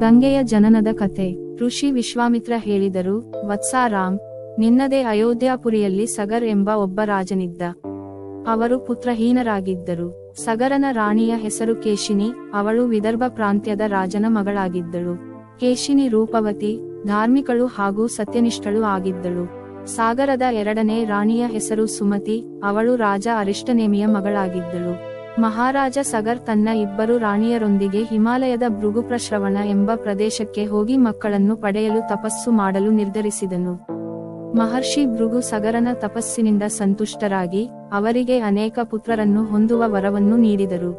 ಗಂಗೆಯ ಜನನದ ಕಥೆ. ಋಷಿ ವಿಶ್ವಾಮಿತ್ರ ಹೇಳಿದರು, ವತ್ಸಾರಾಮ್, ನಿನ್ನದೇ ಅಯೋಧ್ಯಾಪುರಿಯಲ್ಲಿ ಸಗರ್ ಎಂಬ ಒಬ್ಬ ರಾಜನಿದ್ದ. ಅವರು ಪುತ್ರಹೀನರಾಗಿದ್ದರು. ಸಗರನ ರಾಣಿಯ ಹೆಸರು ಕೇಶಿನಿ. ಅವಳು ವಿದರ್ಭ ಪ್ರಾಂತ್ಯದ ರಾಜನ ಮಗಳಾಗಿದ್ದಳು. ಕೇಶಿನಿ ರೂಪವತಿ, ಧಾರ್ಮಿಕಳು ಹಾಗೂ ಸತ್ಯನಿಷ್ಠಳು ಆಗಿದ್ದಳು. ಸಾಗರದ ಎರಡನೇ ರಾಣಿಯ ಹೆಸರು ಸುಮತಿ. ಅವಳು ರಾಜ ಅರಿಷ್ಟನೇಮಿಯ ಮಗಳಾಗಿದ್ದಳು. ಮಹಾರಾಜ ಸಗರ್ ತನ್ನ ಇಬ್ಬರು ರಾಣಿಯರೊಂದಿಗೆ ಹಿಮಾಲಯದ ಭೃಗುಪ್ರಶ್ರವಣ ಎಂಬ ಪ್ರದೇಶಕ್ಕೆ ಹೋಗಿ ಮಕ್ಕಳನ್ನು ಪಡೆಯಲು ತಪಸ್ಸು ಮಾಡಲು ನಿರ್ಧರಿಸಿದನು. ಮಹರ್ಷಿ ಭೃಗು ಸಗರನ ತಪಸ್ಸಿನಿಂದ ಸಂತುಷ್ಟರಾಗಿ ಅವರಿಗೆ ಅನೇಕ ಪುತ್ರರನ್ನು ಹೊಂದುವ ವರವನ್ನು ನೀಡಿದರು.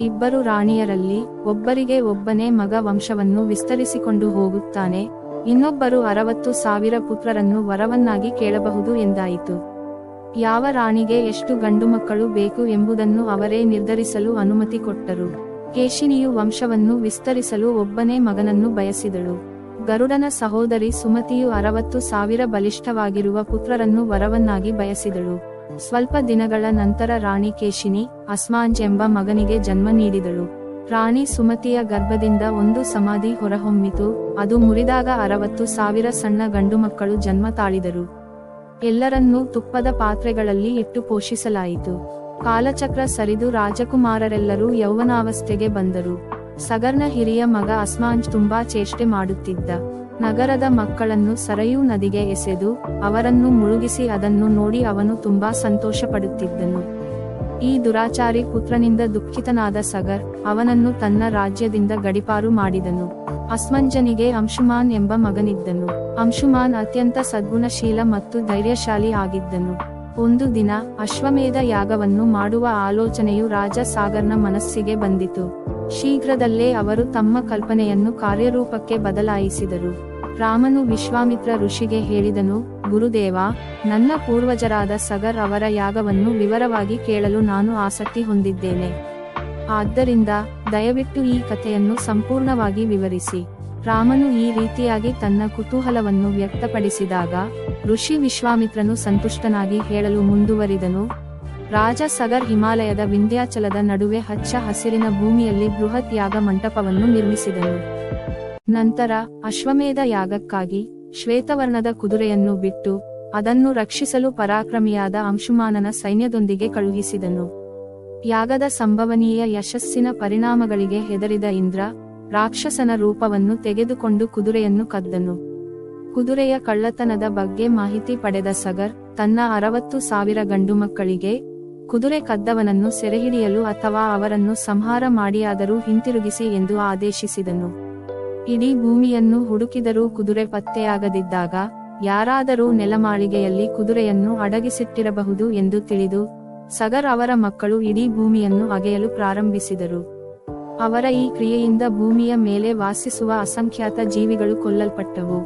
ಇಬ್ಬರು ರಾಣಿಯರಲ್ಲಿ ಒಬ್ಬರಿಗೆ ಒಬ್ಬನೇ ಮಗ ವಂಶವನ್ನು ವಿಸ್ತರಿಸಿಕೊಂಡು ಹೋಗುತ್ತಾನೆ, ಇನ್ನೊಬ್ಬರು 60,000 ಪುತ್ರರನ್ನು ವರವನ್ನಾಗಿ ಕೇಳಬಹುದು ಎಂದಾಯಿತು. ಯಾವ ರಾಣಿಗೆ ಎಷ್ಟು ಗಂಡು ಮಕ್ಕಳು ಬೇಕು ಎಂಬುದನ್ನು ಅವರೇ ನಿರ್ಧರಿಸಲು ಅನುಮತಿ ಕೊಟ್ಟರು. ಕೇಶಿನಿಯು ವಂಶವನ್ನು ವಿಸ್ತರಿಸಲು ಒಬ್ಬನೇ ಮಗನನ್ನು ಬಯಸಿದಳು. ಗರುಡನ ಸಹೋದರಿ ಸುಮತಿಯು 60,000 ಬಲಿಷ್ಠವಾಗಿರುವ ಪುತ್ರರನ್ನು ವರವನ್ನಾಗಿ ಬಯಸಿದಳು. ಸ್ವಲ್ಪ ದಿನಗಳ ನಂತರ ರಾಣಿ ಕೇಶಿನಿ ಅಸ್ಮಾಂಜ್ ಎಂಬ ಮಗನಿಗೆ ಜನ್ಮ ನೀಡಿದಳು. ರಾಣಿ ಸುಮತಿಯ ಗರ್ಭದಿಂದ ಒಂದು ಸಮಾಧಿ ಹೊರಹೊಮ್ಮಿತು. ಅದು ಮುರಿದಾಗ 60,000 ಸಣ್ಣ ಗಂಡು ಮಕ್ಕಳು ಜನ್ಮ ತಾಳಿದರು. ಎಲ್ಲರನ್ನೂ ತುಪ್ಪದ ಪಾತ್ರೆಗಳಲ್ಲಿ ಇಟ್ಟು ಪೋಷಿಸಲಾಯಿತು. ಕಾಲಚಕ್ರ ಸರಿದು ರಾಜಕುಮಾರರೆಲ್ಲರೂ ಯೌವನಾವಸ್ಥೆಗೆ ಬಂದರು. ಸಗರ್ನ ಹಿರಿಯ ಮಗ ಅಸ್ಮಾಂಜ್ ತುಂಬಾ ಚೇಷ್ಟೆ ಮಾಡುತ್ತಿದ್ದ. ನಗರದ ಮಕ್ಕಳನ್ನು ಸರಯೂ ನದಿಗೆ ಎಸೆದು ಅವರನ್ನು ಮುಳುಗಿಸಿ ಅದನ್ನು ನೋಡಿ ಅವನು ತುಂಬಾ ಸಂತೋಷಪಡುತ್ತಿದ್ದನು. ಈ ದುರಾಚಾರಿ ಪುತ್ರನಿಂದ ದುಃಖಿತನಾದ ಸಗರ್ ಅವನನ್ನು ತನ್ನ ರಾಜ್ಯದಿಂದ ಗಡಿಪಾರು ಮಾಡಿದನು. ಅಸ್ಮಂಜನಿಗೆ ಅಂಶುಮಾನ್ ಎಂಬ ಮಗನಿದ್ದನು. ಅಂಶುಮಾನ್ ಅತ್ಯಂತ ಸದ್ಗುಣಶೀಲ ಮತ್ತು ಧೈರ್ಯಶಾಲಿ ಆಗಿದ್ದನು. ಒಂದು ದಿನ ಅಶ್ವಮೇಧ ಯಾಗವನ್ನು ಮಾಡುವ ಆಲೋಚನೆಯು ರಾಜ ಸಾಗರ್ನ ಮನಸ್ಸಿಗೆ ಬಂದಿತು. ಶೀಘ್ರದಲ್ಲೇ ಅವರು ತಮ್ಮ ಕಲ್ಪನೆಯನ್ನು ಕಾರ್ಯರೂಪಕ್ಕೆ ಬದಲಾಯಿಸಿದರು. ರಾಮನು ವಿಶ್ವಾಮಿತ್ರ ಋಷಿಗೆ ಹೇಳಿದನು, ಗುರುದೇವ, ನನ್ನ ಪೂರ್ವಜರಾದ ಸಗರ್ ಅವರ ಯಾಗವನ್ನು ವಿವರವಾಗಿ ಕೇಳಲು ನಾನು ಆಸಕ್ತಿ ಹೊಂದಿದ್ದೇನೆ. ಆದ್ದರಿಂದ ದಯವಿಟ್ಟು ಈ ಕಥೆಯನ್ನು ಸಂಪೂರ್ಣವಾಗಿ ವಿವರಿಸಿ. ರಾಮನು ಈ ರೀತಿಯಾಗಿ ತನ್ನ ಕುತೂಹಲವನ್ನು ವ್ಯಕ್ತಪಡಿಸಿದಾಗ ಋಷಿ ವಿಶ್ವಾಮಿತ್ರನು ಸಂತುಷ್ಟನಾಗಿ ಹೇಳಲು ಮುಂದುವರಿದನು. ರಾಜ ಸಗರ್ ಹಿಮಾಲಯದ ವಿಂಧ್ಯಾಚಲದ ನಡುವೆ ಹಚ್ಚ ಹಸಿರಿನ ಭೂಮಿಯಲ್ಲಿ ಬೃಹತ್ ಯಾಗ ಮಂಟಪವನ್ನು ನಿರ್ಮಿಸಿದನು. ನಂತರ ಅಶ್ವಮೇಧ ಯಾಗಕ್ಕಾಗಿ ಶ್ವೇತವರ್ಣದ ಕುದುರೆಯನ್ನು ಬಿಟ್ಟು ಅದನ್ನು ರಕ್ಷಿಸಲು ಪರಾಕ್ರಮಿಯಾದ ಅಂಶುಮಾನನ ಸೈನ್ಯದೊಂದಿಗೆ ಕಳುಹಿಸಿದನು. ಯಾಗದ ಸಂಭವನೀಯ ಯಶಸ್ಸಿನ ಪರಿಣಾಮಗಳಿಗೆ ಹೆದರಿದ ಇಂದ್ರ ರಾಕ್ಷಸನ ರೂಪವನ್ನು ತೆಗೆದುಕೊಂಡು ಕುದುರೆಯನ್ನು ಕದ್ದನು. ಕುದುರೆಯ ಕಳ್ಳತನದ ಬಗ್ಗೆ ಮಾಹಿತಿ ಪಡೆದ ಸಗರ್ ತನ್ನ 60,000 ಗಂಡು ಮಕ್ಕಳಿಗೆ ಕುದುರೆ ಕದ್ದವನನ್ನು ಸೆರೆಹಿಡಿಯಲು ಅಥವಾ ಅವರನ್ನು ಸಂಹಾರ ಮಾಡಿಯಾದರೂ ಹಿಂತಿರುಗಿಸಿ ಎಂದು ಆದೇಶಿಸಿದನು. ಇಡೀ ಭೂಮಿಯನ್ನು ಹುಡುಕಿದರೂ ಕುದುರೆ ಪತ್ತೆಯಾಗದಿದ್ದಾಗ ಯಾರಾದರೂ ನೆಲಮಾಳಿಗೆಯಲ್ಲಿ ಕುದುರೆಯನ್ನು ಅಡಗಿಸಿಟ್ಟಿರಬಹುದು ಎಂದು ತಿಳಿದು ಸಗರ್ ಅವರ ಮಕ್ಕಳು ಇಡೀ ಭೂಮಿಯನ್ನು ಅಗೆಯಲು ಪ್ರಾರಂಭಿಸಿದರು. ಅವರ ಈ ಕ್ರಿಯೆಯಿಂದ ಭೂಮಿಯ ಮೇಲೆ ವಾಸಿಸುವ ಅಸಂಖ್ಯಾತ ಜೀವಿಗಳು ಕೊಲ್ಲಲ್ಪಟ್ಟವು.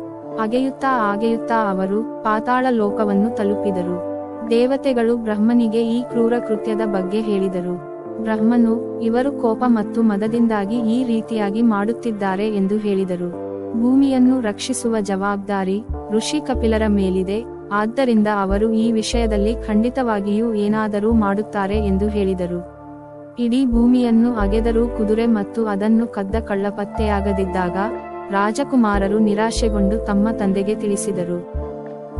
ಅಗೆಯುತ್ತಾ ಅವರು ಪಾತಾಳ ಲೋಕವನ್ನು ತಲುಪಿದರು. ದೇವತೆಗಳು ಬ್ರಹ್ಮನಿಗೆ ಈ ಕ್ರೂರ ಕೃತ್ಯದ ಬಗ್ಗೆ ಹೇಳಿದರು. ಬ್ರಹ್ಮನು, ಇವರು ಕೋಪ ಮತ್ತು ಮದದಿಂದಾಗಿ ಈ ರೀತಿಯಾಗಿ ಮಾಡುತ್ತಿದ್ದಾರೆ ಎಂದು ಹೇಳಿದರು. ಭೂಮಿಯನ್ನು ರಕ್ಷಿಸುವ ಜವಾಬ್ದಾರಿ ಋಷಿ ಕಪಿಲರ ಮೇಲಿದೆ, ಆದ್ದರಿಂದ ಅವರು ಈ ವಿಷಯದಲ್ಲಿ ಖಂಡಿತವಾಗಿಯೂ ಏನಾದರೂ ಮಾಡುತ್ತಾರೆ ಎಂದು ಹೇಳಿದರು. ಇಡೀ ಭೂಮಿಯನ್ನು ಅಗೆದರೂ ಕುದುರೆ ಮತ್ತು ಅದನ್ನು ಕದ್ದ ಕಳ್ಳ ಪತ್ತೆಯಾಗದಿದ್ದಾಗ ರಾಜಕುಮಾರರು ನಿರಾಶೆಗೊಂಡು ತಮ್ಮ ತಂದೆಗೆ ತಿಳಿಸಿದರು.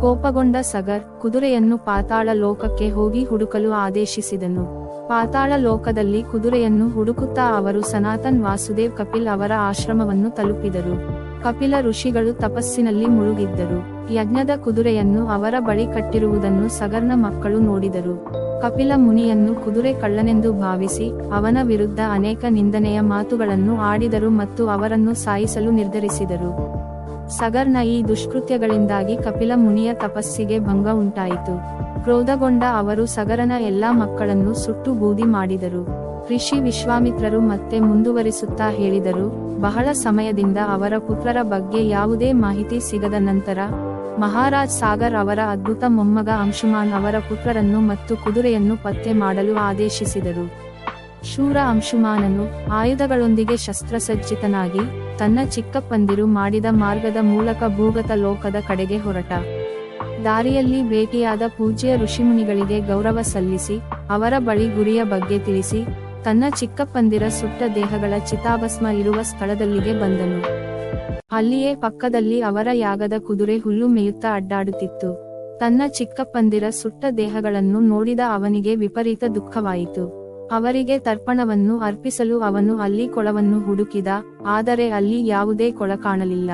ಕೋಪಗೊಂಡ ಸಗರ್ ಕುದುರೆಯನ್ನು ಪಾತಾಳ ಲೋಕಕ್ಕೆ ಹೋಗಿ ಹುಡುಕಲು ಆದೇಶಿಸಿದನು. ಪಾತಾಳ ಲೋಕದಲ್ಲಿ ಕುದುರೆಯನ್ನು ಹುಡುಕುತ್ತಾ ಅವರು ಸನಾತನ್ ವಾಸುದೇವ್ ಕಪಿಲ್ ಅವರ ಆಶ್ರಮವನ್ನು ತಲುಪಿದರು. ಕಪಿಲ ಋಷಿಗಳು ತಪಸ್ಸಿನಲ್ಲಿ ಮುಳುಗಿದ್ದರು. ಯಜ್ಞದ ಕುದುರೆಯನ್ನು ಅವರ ಬಳಿ ಕಟ್ಟಿರುವುದನ್ನು ಸಗರ್ನ ಮಕ್ಕಳು ನೋಡಿದರು. ಕಪಿಲ ಮುನಿಯನ್ನು ಕುದುರೆ ಕಳ್ಳನೆಂದು ಭಾವಿಸಿ ಅವನ ವಿರುದ್ಧ ಅನೇಕ ನಿಂದನೆಯ ಮಾತುಗಳನ್ನು ಆಡಿದರು ಮತ್ತು ಅವರನ್ನು ಸಾಯಿಸಲು ನಿರ್ಧರಿಸಿದರು. ಸಗರ್ನ ಈ ದುಷ್ಕೃತ್ಯಗಳಿಂದಾಗಿ ಕಪಿಲ ಮುನಿಯ ತಪಸ್ಸಿಗೆ ಭಂಗ ಉಂಟಾಯಿತು. ಕ್ರೋಧಗೊಂಡ ಅವರು ಸಗರನ ಎಲ್ಲಾ ಮಕ್ಕಳನ್ನು ಸುಟ್ಟು ಬೂದಿ ಮಾಡಿದರು. ಋಷಿ ವಿಶ್ವಾಮಿತ್ರರು ಮತ್ತೆ ಮುಂದುವರಿಸುತ್ತಾ ಹೇಳಿದರು, ಬಹಳ ಸಮಯದಿಂದ ಅವರ ಪುತ್ರರ ಬಗ್ಗೆ ಯಾವುದೇ ಮಾಹಿತಿ ಸಿಗದ ನಂತರ ಮಹಾರಾಜ್ ಸಾಗರ್ ಅವರ ಅದ್ಭುತ ಮೊಮ್ಮಗ ಅಂಶುಮಾನ್ ಅವರ ಪುತ್ರರನ್ನು ಮತ್ತು ಕುದುರೆಯನ್ನು ಪತ್ತೆ ಮಾಡಲು ಆದೇಶಿಸಿದರು. ಶೂರ ಅಂಶುಮಾನನು ಆಯುಧಗಳೊಂದಿಗೆ ಶಸ್ತ್ರಸಜ್ಜಿತನಾಗಿ ತನ್ನ ಚಿಕ್ಕಪ್ಪಂದಿರು ಮಾಡಿದ ಮಾರ್ಗದ ಮೂಲಕ ಭೂಗತ ಲೋಕದ ಕಡೆಗೆ ಹೊರಟ. ದಾರಿಯಲ್ಲಿ ಭೇಟಿಯಾದ ಪೂಜ್ಯ ಋಷಿಮುನಿಗಳಿಗೆ ಗೌರವ ಸಲ್ಲಿಸಿ ಅವರ ಬಳಿ ಗುರಿಯ ಬಗ್ಗೆ ತಿಳಿಸಿ ತನ್ನ ಚಿಕ್ಕಪ್ಪಂದಿರ ಸುಟ್ಟ ದೇಹಗಳ ಚಿತಾಭಸ್ಮ ಇರುವ ಸ್ಥಳದಲ್ಲಿಗೆ ಬಂದನು. ಅಲ್ಲಿಯೇ ಪಕ್ಕದಲ್ಲಿ ಅವರ ಯಾಗದ ಕುದುರೆ ಹುಲ್ಲು ಮೇಯುತ್ತಾ ಅಡ್ಡಾಡುತ್ತಿತ್ತು. ತನ್ನ ಚಿಕ್ಕಪ್ಪಂದಿರ ಸುಟ್ಟ ದೇಹಗಳನ್ನು ನೋಡಿದ ಅವನಿಗೆ ವಿಪರೀತ ದುಃಖವಾಯಿತು. ಅವರಿಗೆ ತರ್ಪಣವನ್ನು ಅರ್ಪಿಸಲು ಅವನು ಅಲ್ಲಿ ಕೊಳವನ್ನು ಹುಡುಕಿದ, ಆದರೆ ಅಲ್ಲಿ ಯಾವುದೇ ಕೊಳ ಕಾಣಲಿಲ್ಲ.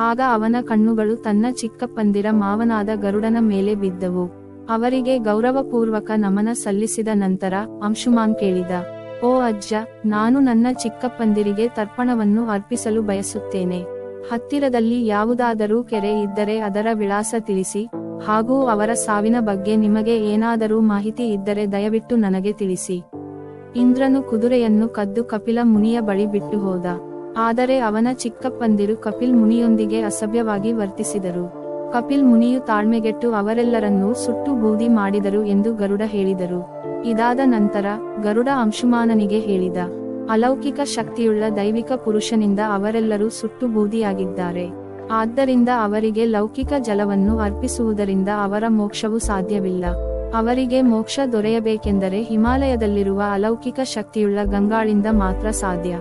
ಆಗ ಅವನ ಕಣ್ಣುಗಳು ತನ್ನ ಚಿಕ್ಕಪ್ಪಂದಿರ ಮಾವನಾದ ಗರುಡನ ಮೇಲೆ ಬಿದ್ದವು. ಅವರಿಗೆ ಗೌರವಪೂರ್ವಕ ನಮನ ಸಲ್ಲಿಸಿದ ನಂತರ ಅಂಶುಮಾನ್ ಕೇಳಿದ, ಓ ಅಜ್ಜ, ನಾನು ನನ್ನ ಚಿಕ್ಕಪ್ಪಂದಿರಿಗೆ ತರ್ಪಣವನ್ನು ಅರ್ಪಿಸಲು ಬಯಸುತ್ತೇನೆ. ಹತ್ತಿರದಲ್ಲಿ ಯಾವುದಾದರೂ ಕೆರೆ ಇದ್ದರೆ ಅದರ ವಿಳಾಸ ತಿಳಿಸಿ, ಹಾಗೂ ಅವರ ಸಾವಿನ ಬಗ್ಗೆ ನಿಮಗೆ ಏನಾದರೂ ಮಾಹಿತಿ ಇದ್ದರೆ ದಯವಿಟ್ಟು ನನಗೆ ತಿಳಿಸಿ. ಇಂದ್ರನು ಕುದುರೆಯನ್ನು ಕದ್ದು ಕಪಿಲ ಮುನಿಯ ಬಳಿ ಬಿಟ್ಟು ಹೋದ. ಆದರೆ ಅವನ ಚಿಕ್ಕಪ್ಪಂದಿರು ಕಪಿಲ್ ಮುನಿಯೊಂದಿಗೆ ಅಸಭ್ಯವಾಗಿ ವರ್ತಿಸಿದರು. ಕಪಿಲ್ ಮುನಿಯು ತಾಳ್ಮೆಗೆಟ್ಟು ಅವರೆಲ್ಲರನ್ನೂ ಸುಟ್ಟು ಬೂದಿ ಮಾಡಿದರು ಎಂದು ಗರುಡ ಹೇಳಿದರು. ಇದಾದ ನಂತರ ಗರುಡ ಅಂಶುಮಾನನಿಗೆ ಹೇಳಿದ, ಅಲೌಕಿಕ ಶಕ್ತಿಯುಳ್ಳ ದೈವಿಕ ಪುರುಷನಿಂದ ಅವರೆಲ್ಲರೂ ಸುಟ್ಟು ಬೂದಿಯಾಗಿದ್ದಾರೆ. ಆದ್ದರಿಂದ ಅವರಿಗೆ ಲೌಕಿಕ ಜಲವನ್ನು ಅರ್ಪಿಸುವುದರಿಂದ ಅವರ ಮೋಕ್ಷವು ಸಾಧ್ಯವಿಲ್ಲ. ಅವರಿಗೆ ಮೋಕ್ಷ ದೊರೆಯಬೇಕೆಂದರೆ ಹಿಮಾಲಯದಲ್ಲಿರುವ ಅಲೌಕಿಕ ಶಕ್ತಿಯುಳ್ಳ ಗಂಗಾಳಿಂದ ಮಾತ್ರ ಸಾಧ್ಯ.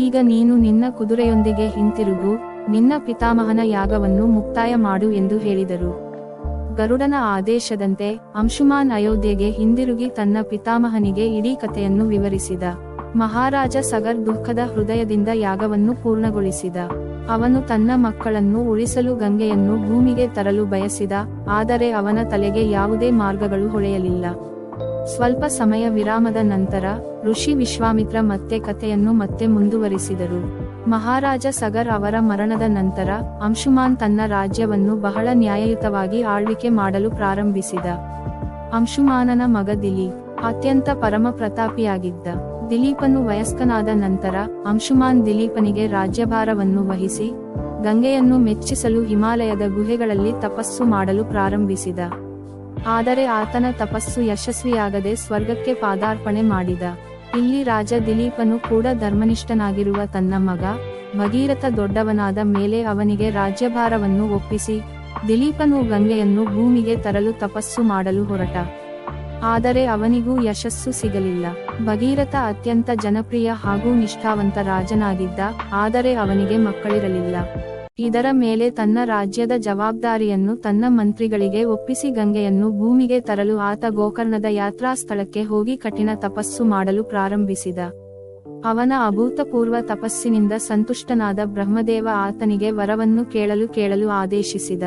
ಈಗ ನೀನು ನಿನ್ನ ಕುದುರೆಯೊಂದಿಗೆ ಹಿಂತಿರುಗು, ನಿನ್ನ ಪಿತಾಮಹನ ಯಾಗವನ್ನು ಮುಕ್ತಾಯ ಮಾಡು ಎಂದು ಹೇಳಿದರು. ಗರುಡನ ಆದೇಶದಂತೆ ಅಂಶುಮಾನ್ ಅಯೋಧ್ಯೆಗೆ ಹಿಂದಿರುಗಿ ತನ್ನ ಪಿತಾಮಹನಿಗೆ ಇಡೀ ಕಥೆಯನ್ನು ವಿವರಿಸಿದ. ಮಹಾರಾಜ ಸಗರ್ ದುಃಖದ ಹೃದಯದಿಂದ ಯಾಗವನ್ನು ಪೂರ್ಣಗೊಳಿಸಿದ. ಅವನು ತನ್ನ ಮಕ್ಕಳನ್ನು ಉಳಿಸಲು ಗಂಗೆಯನ್ನು ಭೂಮಿಗೆ ತರಲು ಬಯಸಿದ, ಆದರೆ ಅವನ ತಲೆಗೆ ಯಾವುದೇ ಮಾರ್ಗಗಳು ಹೊಳೆಯಲಿಲ್ಲ. ಸ್ವಲ್ಪ ಸಮಯ ವಿರಾಮದ ನಂತರ ಋಷಿ ವಿಶ್ವಾಮಿತ್ರ ಮತ್ತೆ ಕಥೆಯನ್ನು ಮತ್ತೆ ಮುಂದುವರಿಸಿದರು. ಮಹಾರಾಜ ಸಗರ್ ಅವರ ಮರಣದ ನಂತರ ಅಂಶುಮಾನ್ ತನ್ನ ರಾಜ್ಯವನ್ನು ಬಹಳ ನ್ಯಾಯಯುತವಾಗಿ ಆಳ್ವಿಕೆ ಮಾಡಲು ಪ್ರಾರಂಭಿಸಿದ. ಅಂಶುಮಾನನ ಮಗ ದಿಲೀಪ್ ಅತ್ಯಂತ ಪರಮ ಪ್ರತಾಪಿಯಾಗಿದ್ದ. ದಿಲೀಪನು ವಯಸ್ಕನಾದ ನಂತರ ಅಂಶುಮಾನ್ ದಿಲೀಪನಿಗೆ ರಾಜ್ಯಭಾರವನ್ನು ವಹಿಸಿ ಗಂಗೆಯನ್ನು ಮೆಚ್ಚಿಸಲು ಹಿಮಾಲಯದ ಗುಹೆಗಳಲ್ಲಿ ತಪಸ್ಸು ಮಾಡಲು ಪ್ರಾರಂಭಿಸಿದ. ಆದರೆ ಆತನ ತಪಸ್ಸು ಯಶಸ್ವಿಯಾಗದೆ ಸ್ವರ್ಗಕ್ಕೆ ಪಾದಾರ್ಪಣೆ ಮಾಡಿದ. ಇಲ್ಲಿ ರಾಜ ದಿಲೀಪನು ಕೂಡ ಧರ್ಮನಿಷ್ಠನಾಗಿರುವ ತನ್ನ ಮಗ ಭಗೀರಥ ದೊಡ್ಡವನಾದ ಮೇಲೆ ಅವನಿಗೆ ರಾಜ್ಯಭಾರವನ್ನು ಒಪ್ಪಿಸಿ ದಿಲೀಪನು ಗಂಗೆಯನ್ನು ಭೂಮಿಗೆ ತರಲು ತಪಸ್ಸು ಮಾಡಲು ಹೊರಟ. ಆದರೆ ಅವನಿಗೂ ಯಶಸ್ಸು ಸಿಗಲಿಲ್ಲ. ಭಗೀರಥ ಅತ್ಯಂತ ಜನಪ್ರಿಯ ಹಾಗೂ ನಿಷ್ಠಾವಂತ ರಾಜನಾಗಿದ್ದ, ಆದರೆ ಅವನಿಗೆ ಮಕ್ಕಳಿರಲಿಲ್ಲ. ಇದರ ಮೇಲೆ ತನ್ನ ರಾಜ್ಯದ ಜವಾಬ್ದಾರಿಯನ್ನು ತನ್ನ ಮಂತ್ರಿಗಳಿಗೆ ಒಪ್ಪಿಸಿ ಗಂಗೆಯನ್ನು ಭೂಮಿಗೆ ತರಲು ಆತ ಗೋಕರ್ಣದ ಯಾತ್ರಾ ಸ್ಥಳಕ್ಕೆ ಹೋಗಿ ಕಠಿಣ ತಪಸ್ಸು ಮಾಡಲು ಪ್ರಾರಂಭಿಸಿದ. ಅವನ ಅಭೂತಪೂರ್ವ ತಪಸ್ಸಿನಿಂದ ಸಂತುಷ್ಟನಾದ ಬ್ರಹ್ಮದೇವ ಆತನಿಗೆ ವರವನ್ನು ಕೇಳಲು ಆದೇಶಿಸಿದ.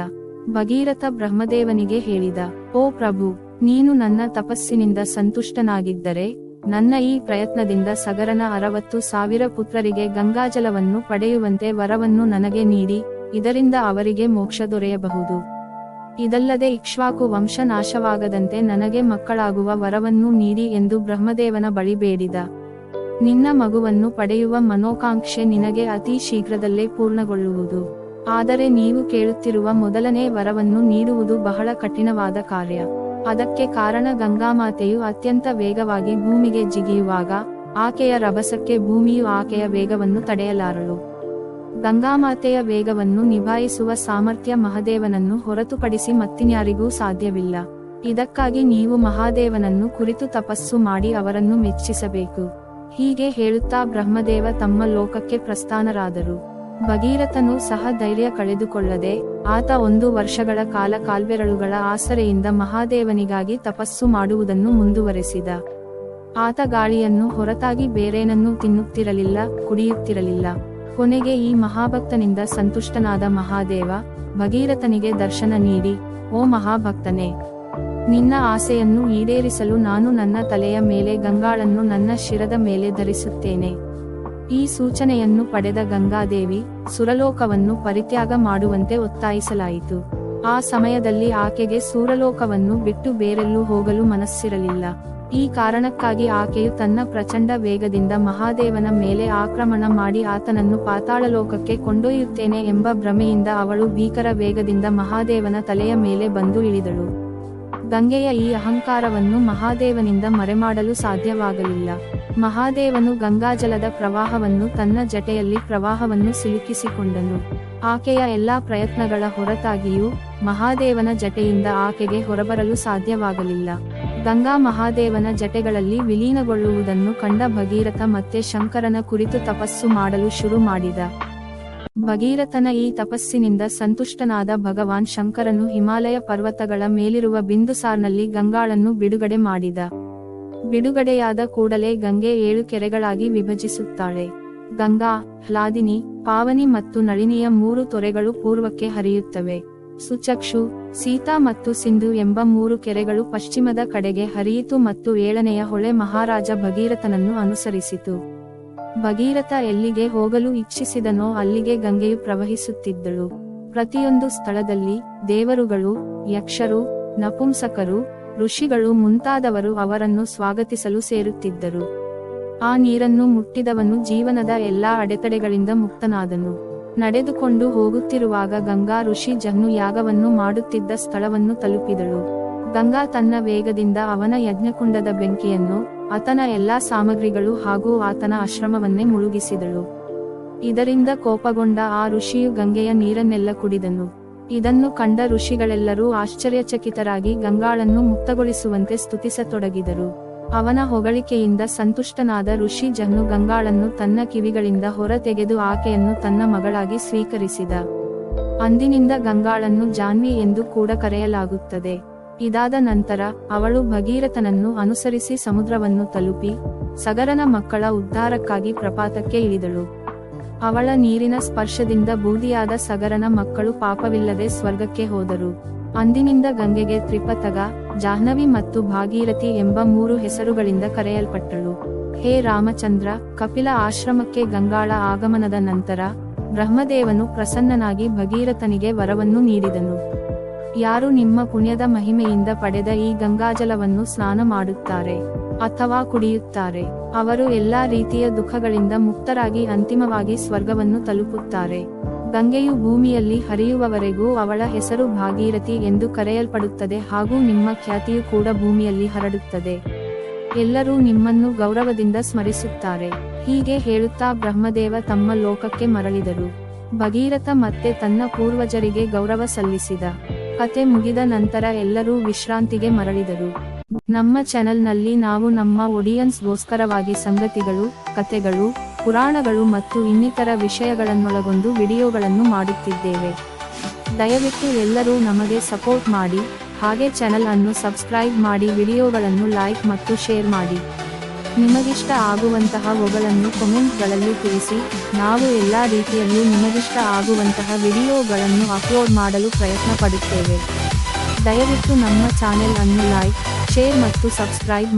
ಭಗೀರಥ ಬ್ರಹ್ಮದೇವನಿಗೆ ಹೇಳಿದ, ಓ ಪ್ರಭು, ನೀನು ನನ್ನ ತಪಸ್ಸಿನಿಂದ ಸಂತುಷ್ಟನಾಗಿದ್ದರೆ ನನ್ನ ಈ ಪ್ರಯತ್ನದಿಂದ ಸಗರನ 60,000 ಪುತ್ರರಿಗೆ ಗಂಗಾಜಲವನ್ನು ಪಡೆಯುವಂತೆ ವರವನ್ನು ನನಗೆ ನೀಡಿ, ಇದರಿಂದ ಅವರಿಗೆ ಮೋಕ್ಷ ದೊರೆಯಬಹುದು. ಇದಲ್ಲದೆ ಇಕ್ಷ್ವಾಕು ವಂಶ ನಾಶವಾಗದಂತೆ ನನಗೆ ಮಕ್ಕಳಾಗುವ ವರವನ್ನು ನೀಡಿ ಎಂದು ಬ್ರಹ್ಮದೇವನ ಬಳಿ ಬೇಡಿದ. ನಿನ್ನ ಮಗುವನ್ನು ಪಡೆಯುವ ಮನೋಕಾಂಕ್ಷೆ ನಿನಗೆ ಅತಿ ಶೀಘ್ರದಲ್ಲೇ ಪೂರ್ಣಗೊಳ್ಳುವುದು. ಆದರೆ ನೀವು ಕೇಳುತ್ತಿರುವ ಮೊದಲನೇ ವರವನ್ನು ನೀಡುವುದು ಬಹಳ ಕಠಿಣವಾದ ಕಾರ್ಯ. ಅದಕ್ಕೆ ಕಾರಣ ಗಂಗಾಮಾತೆಯು ಅತ್ಯಂತ ವೇಗವಾಗಿ ಭೂಮಿಗೆ ಜಿಗಿಯುವಾಗ ಆಕೆಯ ರಭಸಕ್ಕೆ ಭೂಮಿಯು ಆಕೆಯ ವೇಗವನ್ನು ತಡೆಯಲಾರಳು. ಗಂಗಾಮಾತೆಯ ವೇಗವನ್ನು ನಿಭಾಯಿಸುವ ಸಾಮರ್ಥ್ಯ ಮಹಾದೇವನನ್ನು ಹೊರತುಪಡಿಸಿ ಮತ್ತಿನ್ಯಾರಿಗೂ ಸಾಧ್ಯವಿಲ್ಲ. ಇದಕ್ಕಾಗಿ ನೀವು ಮಹಾದೇವನನ್ನು ಕುರಿತು ತಪಸ್ಸು ಮಾಡಿ ಅವರನ್ನು ಮೆಚ್ಚಿಸಬೇಕು. ಹೀಗೆ ಹೇಳುತ್ತಾ ಬ್ರಹ್ಮದೇವ ತಮ್ಮ ಲೋಕಕ್ಕೆ ಪ್ರಸ್ಥಾನರಾದರು. ಭಗೀರಥನು ಸಹ ಧೈರ್ಯ ಕಳೆದುಕೊಳ್ಳದೆ ಆತ 1 ವರ್ಷಗಳ ಕಾಲ ಕಾಲ್ಬೆರಳುಗಳ ಆಸರೆಯಿಂದ ಮಹಾದೇವನಿಗಾಗಿ ತಪಸ್ಸು ಮಾಡುವುದನ್ನು ಮುಂದುವರೆಸಿದ. ಆತ ಗಾಳಿಯನ್ನು ಹೊರತಾಗಿ ಬೇರೇನನ್ನೂ ತಿನ್ನುತ್ತಿರಲಿಲ್ಲ, ಕುಡಿಯುತ್ತಿರಲಿಲ್ಲ. ಕೊನೆಗೆ ಈ ಮಹಾಭಕ್ತನಿಂದ ಸಂತುಷ್ಟನಾದ ಮಹಾದೇವ ಭಗೀರಥನಿಗೆ ದರ್ಶನ ನೀಡಿ, ಓ ಮಹಾಭಕ್ತನೇ, ನಿನ್ನ ಆಸೆಯನ್ನು ಈಡೇರಿಸಲು ನಾನು ನನ್ನ ತಲೆಯ ಮೇಲೆ ಗಂಗಾಳನ್ನು ನನ್ನ ಶಿರದ ಮೇಲೆ ಧರಿಸುತ್ತೇನೆ. ಈ ಸೂಚನೆಯನ್ನು ಪಡೆದ ಗಂಗಾದೇವಿ ಸುರಲೋಕವನ್ನು ಪರಿತ್ಯಾಗ ಮಾಡುವಂತೆ ಒತ್ತಾಯಿಸಲಾಯಿತು. ಆ ಸಮಯದಲ್ಲಿ ಆಕೆಗೆ ಸೂರಲೋಕವನ್ನು ಬಿಟ್ಟು ಬೇರೆಲ್ಲೂ ಹೋಗಲು ಮನಸ್ಸಿರಲಿಲ್ಲ. ಈ ಕಾರಣಕ್ಕಾಗಿ ಆಕೆಯು ತನ್ನ ಪ್ರಚಂಡ ವೇಗದಿಂದ ಮಹಾದೇವನ ಮೇಲೆ ಆಕ್ರಮಣ ಮಾಡಿ ಆತನನ್ನು ಪಾತಾಳಲೋಕಕ್ಕೆ ಕೊಂಡೊಯ್ಯುತ್ತೇನೆ ಎಂಬ ಭ್ರಮೆಯಿಂದ ಅವಳು ಭೀಕರ ವೇಗದಿಂದ ಮಹಾದೇವನ ತಲೆಯ ಮೇಲೆ ಬಂದು ಇಳಿದಳು. ಗಂಗೆಯ ಈ ಅಹಂಕಾರವನ್ನು ಮಹಾದೇವನಿಂದ ಮರೆಮಾಡಲು ಸಾಧ್ಯವಾಗಲಿಲ್ಲ. ಮಹಾದೇವನು ಗಂಗಾಜಲದ ಪ್ರವಾಹವನ್ನು ತನ್ನ ಜಟೆಯಲ್ಲಿ ಪ್ರವಾಹವನ್ನು ಸಿಲುಕಿಸಿಕೊಂಡನು. ಆಕೆಯ ಎಲ್ಲಾ ಪ್ರಯತ್ನಗಳ ಹೊರತಾಗಿಯೂ ಮಹಾದೇವನ ಜಟೆಯಿಂದ ಆಕೆಗೆ ಹೊರಬರಲು ಸಾಧ್ಯವಾಗಲಿಲ್ಲ. ಗಂಗಾ ಮಹಾದೇವನ ಜಟೆಗಳಲ್ಲಿ ವಿಲೀನಗೊಳ್ಳುವುದನ್ನು ಕಂಡ ಭಗೀರಥ ಮತ್ತೆ ಶಂಕರನ ಕುರಿತು ತಪಸ್ಸು ಮಾಡಲು ಶುರು ಮಾಡಿದ. ಭಗೀರಥನ ಈ ತಪಸ್ಸಿನಿಂದ ಸಂತುಷ್ಟನಾದ ಭಗವಾನ್ ಶಂಕರನು ಹಿಮಾಲಯ ಪರ್ವತಗಳ ಮೇಲಿರುವ ಬಿಂದುಸಾರ್ನಲ್ಲಿ ಗಂಗಾಳನ್ನು ಬಿಡುಗಡೆ ಮಾಡಿದ. ಬಿಡುಗಡೆಯಾದ ಕೂಡಲೇ ಗಂಗೆ 7 ಕೆರೆಗಳಾಗಿ ವಿಭಜಿಸುತ್ತಾಳೆ. ಗಂಗಾ, ಹ್ಲಾದಿನಿ, ಪಾವನಿ ಮತ್ತು ನಳಿನಿಯ 3 ತೊರೆಗಳು ಪೂರ್ವಕ್ಕೆ ಹರಿಯುತ್ತವೆ. ಸುಚಕ್ಷು, ಸೀತಾ ಮತ್ತು ಸಿಂಧು ಎಂಬ 3 ಕೆರೆಗಳು ಪಶ್ಚಿಮದ ಕಡೆಗೆ ಹರಿಯಿತು ಮತ್ತು 7ನೆಯ ಹೊಳೆ ಮಹಾರಾಜ ಭಗೀರಥನನ್ನು ಅನುಸರಿಸಿತು. ಭಗೀರಥ ಎಲ್ಲಿಗೆ ಹೋಗಲು ಇಚ್ಛಿಸಿದನೋ ಅಲ್ಲಿಗೆ ಗಂಗೆಯು ಪ್ರವಹಿಸುತ್ತಿದ್ದಳು. ಪ್ರತಿಯೊಂದು ಸ್ಥಳದಲ್ಲಿ ದೇವರುಗಳು, ಯಕ್ಷರು, ನಪುಂಸಕರು, ಋಷಿಗಳು ಮುಂತಾದವರು ಅವರನ್ನು ಸ್ವಾಗತಿಸಲು ಸೇರುತ್ತಿದ್ದರು. ಆ ನೀರನ್ನು ಮುಟ್ಟಿದವನು ಜೀವನದ ಎಲ್ಲಾ ಅಡೆತಡೆಗಳಿಂದ ಮುಕ್ತನಾದನು. ನಡೆದುಕೊಂಡು ಹೋಗುತ್ತಿರುವಾಗ ಗಂಗಾ ಋಷಿ ಜಹ್ನು ಯಾಗವನ್ನು ಮಾಡುತ್ತಿದ್ದ ಸ್ಥಳವನ್ನು ತಲುಪಿದಳು. ಗಂಗಾ ತನ್ನ ವೇಗದಿಂದ ಅವನ ಯಜ್ಞಕುಂಡದ ಬೆಂಕಿಯನ್ನು, ಆತನ ಎಲ್ಲಾ ಸಾಮಗ್ರಿಗಳು ಹಾಗೂ ಆತನ ಆಶ್ರಮವನ್ನೇ ಮುಳುಗಿಸಿದಳು. ಇದರಿಂದ ಕೋಪಗೊಂಡ ಆ ಋಷಿಯು ಗಂಗೆಯ ನೀರನ್ನೆಲ್ಲ ಕುಡಿದನು. ಇದನ್ನು ಕಂಡ ಋಷಿಗಳೆಲ್ಲರೂ ಆಶ್ಚರ್ಯಚಕಿತರಾಗಿ ಗಂಗಾಳನ್ನು ಮುಕ್ತಗೊಳಿಸುವಂತೆ ಸ್ತುತಿಸತೊಡಗಿದರು. ಅವನ ಹೊಗಳಿಕೆಯಿಂದ ಸಂತುಷ್ಟನಾದ ಋಷಿ ಜಹ್ನು ಗಂಗಾಳನ್ನು ತನ್ನ ಕಿವಿಗಳಿಂದ ಹೊರ ತೆಗೆದು ಆಕೆಯನ್ನು ತನ್ನ ಮಗಳಾಗಿ ಸ್ವೀಕರಿಸಿದ. ಅಂದಿನಿಂದ ಗಂಗಾಳನ್ನು ಜಾನ್ವಿ ಎಂದು ಕೂಡ ಕರೆಯಲಾಗುತ್ತದೆ. ಇದಾದ ನಂತರ ಅವಳು ಭಗೀರಥನನ್ನು ಅನುಸರಿಸಿ ಸಮುದ್ರವನ್ನು ತಲುಪಿ ಸಗರನ ಮಕ್ಕಳ ಉದ್ಧಾರಕ್ಕಾಗಿ ಪ್ರಪಾತಕ್ಕೆ ಇಳಿದಳು. ಅವಳ ನೀರಿನ ಸ್ಪರ್ಶದಿಂದ ಬೂದಿಯಾದ ಸಗರನ ಮಕ್ಕಳು ಪಾಪವಿಲ್ಲದೆ ಸ್ವರ್ಗಕ್ಕೆ ಹೋದರು. ಅಂದಿನಿಂದ ಗಂಗೆಗೆ ತ್ರಿಪತಗ, ಜಾಹ್ನವಿ ಮತ್ತು ಭಾಗೀರಥಿ ಎಂಬ 3 ಹೆಸರುಗಳಿಂದ ಕರೆಯಲ್ಪಟ್ಟಳು. ಹೇ ರಾಮಚಂದ್ರ, ಕಪಿಲ ಆಶ್ರಮಕ್ಕೆ ಗಂಗಾಳ ಆಗಮನದ ನಂತರ ಬ್ರಹ್ಮದೇವನು ಪ್ರಸನ್ನನಾಗಿ ಭಗೀರಥನಿಗೆ ವರವನ್ನು ನೀಡಿದನು. ಯಾರು ನಿಮ್ಮ ಪುಣ್ಯದ ಮಹಿಮೆಯಿಂದ ಪಡೆದ ಈ ಗಂಗಾಜಲವನ್ನು ಸ್ನಾನ ಮಾಡುತ್ತಾರೆ ಅಥವಾ ಕುಡಿಯುತ್ತಾರೆ, ಅವರು ಎಲ್ಲಾ ರೀತಿಯ ದುಃಖಗಳಿಂದ ಮುಕ್ತರಾಗಿ ಅಂತಿಮವಾಗಿ ಸ್ವರ್ಗವನ್ನು ತಲುಪುತ್ತಾರೆ. ಗಂಗೆಯು ಭೂಮಿಯಲ್ಲಿ ಹರಿಯುವವರೆಗೂ ಅವಳ ಹೆಸರು ಭಾಗೀರಥಿ ಎಂದು ಕರೆಯಲ್ಪಡುತ್ತದೆ ಹಾಗೂ ನಿಮ್ಮ ಖ್ಯಾತಿಯು ಕೂಡ ಭೂಮಿಯಲ್ಲಿ ಹರಡುತ್ತದೆ. ಎಲ್ಲರೂ ನಿಮ್ಮನ್ನು ಗೌರವದಿಂದ ಸ್ಮರಿಸುತ್ತಾರೆ. ಹೀಗೆ ಹೇಳುತ್ತಾ ಬ್ರಹ್ಮದೇವ ತಮ್ಮ ಲೋಕಕ್ಕೆ ಮರಳಿದರು. ಭಗೀರಥ ಮತ್ತೆ ತನ್ನ ಪೂರ್ವಜರಿಗೆ ಗೌರವ ಸಲ್ಲಿಸಿದ. ಕತೆ ಮುಗಿದ ನಂತರ ಎಲ್ಲರೂ ವಿಶ್ರಾಂತಿಗೆ ಮರಳಿದರು. ನಮ್ಮ ಚಾನೆಲ್ನಲ್ಲಿ ನಾವು ನಮ್ಮ ಆಡಿಯನ್ಸ್ಗೋಸ್ಕರವಾಗಿ ಸಂಗತಿಗಳು, ಕತೆಗಳು, ಪುರಾಣಗಳು ಮತ್ತು ಇನ್ನಿತರ ವಿಷಯಗಳನ್ನೊಳಗೊಂಡು ವಿಡಿಯೋಗಳನ್ನು ಮಾಡುತ್ತಿದ್ದೇವೆ. ದಯವಿಟ್ಟು ಎಲ್ಲರೂ ನಮಗೆ ಸಪೋರ್ಟ್ ಮಾಡಿ, ಹಾಗೆ ಚಾನೆಲ್ ಅನ್ನು ಸಬ್ಸ್ಕ್ರೈಬ್ ಮಾಡಿ, ವಿಡಿಯೋಗಳನ್ನು ಲೈಕ್ ಮತ್ತು ಶೇರ್ ಮಾಡಿ. ನಿಮಗಿಷ್ಟ ಆಗುವಂತಹ ಗಳನ್ನು ಕಾಮೆಂಟ್ಗಳಲ್ಲಿ ತಿಳಿಸಿ. ನಾವು ಎಲ್ಲಾ ರೀತಿಯಲ್ಲೂ ನಿಮಗಿಷ್ಟ ಆಗುವಂತಹ ವಿಡಿಯೋಗಳನ್ನು ಅಪ್ಲೋಡ್ ಮಾಡಲು ಪ್ರಯತ್ನ ಪಡುತ್ತೇವೆ. ದಯವಿಟ್ಟು ನಮ್ಮ ಚಾನೆಲ್ ಅನ್ನು ಲೈಕ್, ಶೇರ್ ಮತ್ತು ಸಬ್ಸ್ಕ್ರೈಬ್